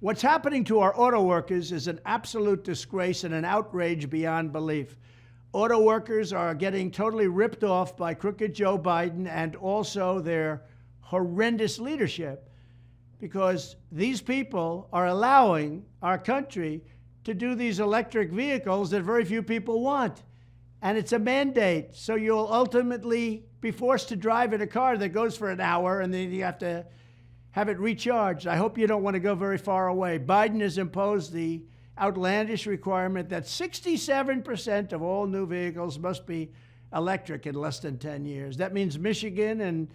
What's happening to our auto workers is an absolute disgrace and an outrage beyond belief. Auto workers are getting totally ripped off by crooked Joe Biden and also their horrendous leadership, because these people are allowing our country to do these electric vehicles that very few people want. And it's a mandate. So you'll ultimately be forced to drive in a car that goes for an hour and then you have to have it recharged. I hope you don't want to go very far away. Biden has imposed the outlandish requirement that 67% of all new vehicles must be electric in less than 10 years. That means Michigan and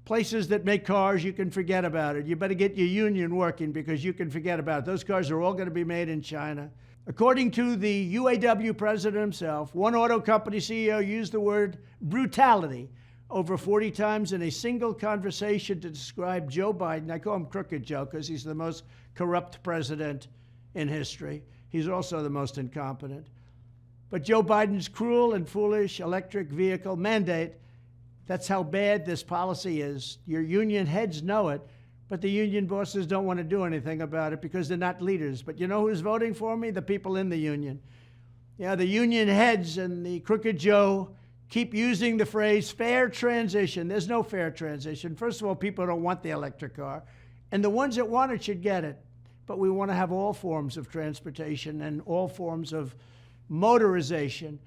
places that make cars, you can forget about it. You better get your union working because you can forget about it. Those cars are all going to be made in China. According to the UAW president himself, one auto company CEO used the word brutality over 40 times in a single conversation to describe Joe Biden. I call him Crooked Joe because he's the most corrupt president in history. He's also the most incompetent. But Joe Biden's cruel and foolish electric vehicle mandate, that's how bad this policy is. Your union heads know it, but the union bosses don't want to do anything about it because they're not leaders. But you know who's voting for me? The people in the union. Yeah, the union heads and the Crooked Joe keep using the phrase fair transition. There's no fair transition. First of all, people don't want the electric car, and the ones that want it should get it. But we want to have all forms of transportation and all forms of motorization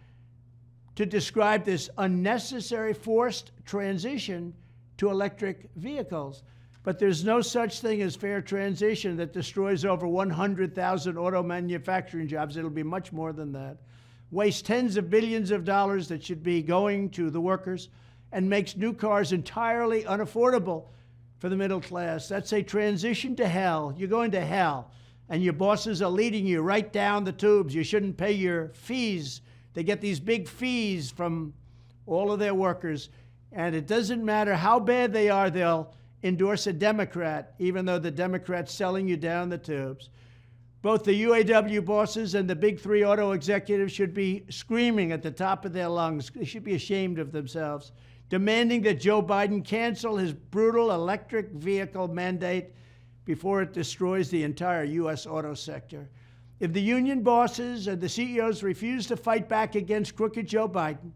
to describe this unnecessary forced transition to electric vehicles. But there's no such thing as fair transition that destroys over 100,000 auto manufacturing jobs. It'll be much more than that. Wastes tens of billions of dollars that should be going to the workers and makes new cars entirely unaffordable for the middle class. That's a transition to hell. You're going to hell, and your bosses are leading you right down the tubes. You shouldn't pay your fees. They get these big fees from all of their workers, and it doesn't matter how bad they are, they'll endorse a Democrat, even though the Democrat's selling you down the tubes. Both the UAW bosses and the big three auto executives should be screaming at the top of their lungs. They should be ashamed of themselves, demanding that Joe Biden cancel his brutal electric vehicle mandate before it destroys the entire U.S. auto sector. If the union bosses and the CEOs refuse to fight back against crooked Joe Biden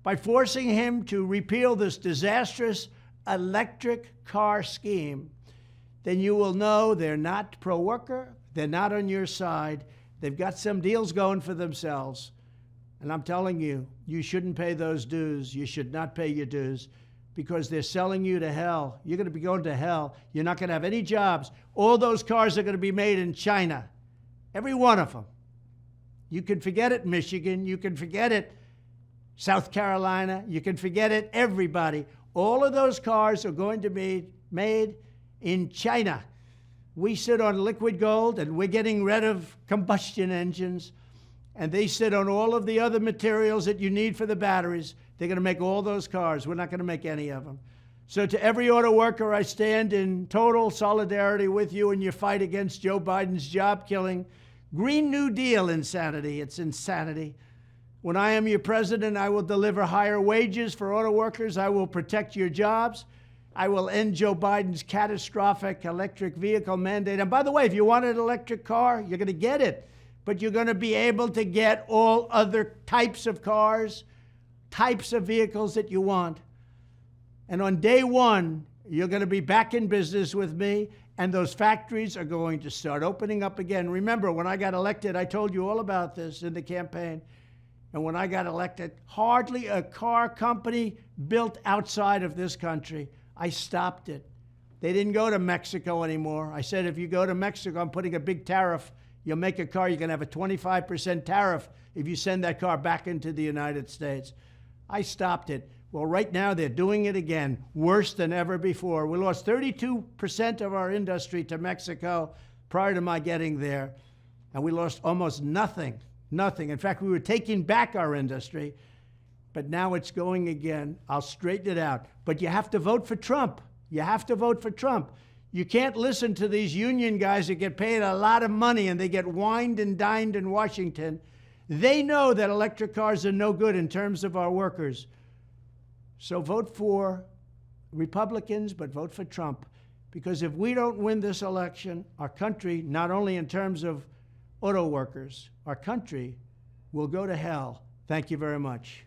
by forcing him to repeal this disastrous electric car scheme, then you will know they're not pro-worker, they're not on your side, they've got some deals going for themselves. And I'm telling you, you shouldn't pay those dues. You should not pay your dues because they're selling you to hell. You're going to be going to hell. You're not going to have any jobs. All those cars are going to be made in China, every one of them. You can forget it, Michigan. You can forget it, South Carolina. You can forget it, everybody. All of those cars are going to be made in China. We sit on liquid gold, and we're getting rid of combustion engines, and they sit on all of the other materials that you need for the batteries. They're going to make all those cars. We're not going to make any of them. So to every auto worker, I stand in total solidarity with you in your fight against Joe Biden's job-killing Green New Deal insanity. It's insanity. When I am your president, I will deliver higher wages for auto workers. I will protect your jobs. I will end Joe Biden's catastrophic electric vehicle mandate. And by the way, if you want an electric car, you're going to get it. But you're going to be able to get all other types of cars, types of vehicles that you want. And on day one, you're going to be back in business with me, and those factories are going to start opening up again. Remember, when I got elected, I told you all about this in the campaign. And when I got elected, hardly a car company built outside of this country. I stopped it. They didn't go to Mexico anymore. I said, if you go to Mexico, I'm putting a big tariff. You'll make a car, you can have a 25% tariff if you send that car back into the United States. I stopped it. Well, right now they're doing it again, worse than ever before. We lost 32% of our industry to Mexico prior to my getting there, and we lost almost nothing. Nothing. In fact, we were taking back our industry, but now it's going again. I'll straighten it out. But you have to vote for Trump. You have to vote for Trump. You can't listen to these union guys that get paid a lot of money and they get wined and dined in Washington. They know that electric cars are no good in terms of our workers. So vote for Republicans, but vote for Trump. Because if we don't win this election, our country, not only in terms of auto workers, our country will go to hell. Thank you very much.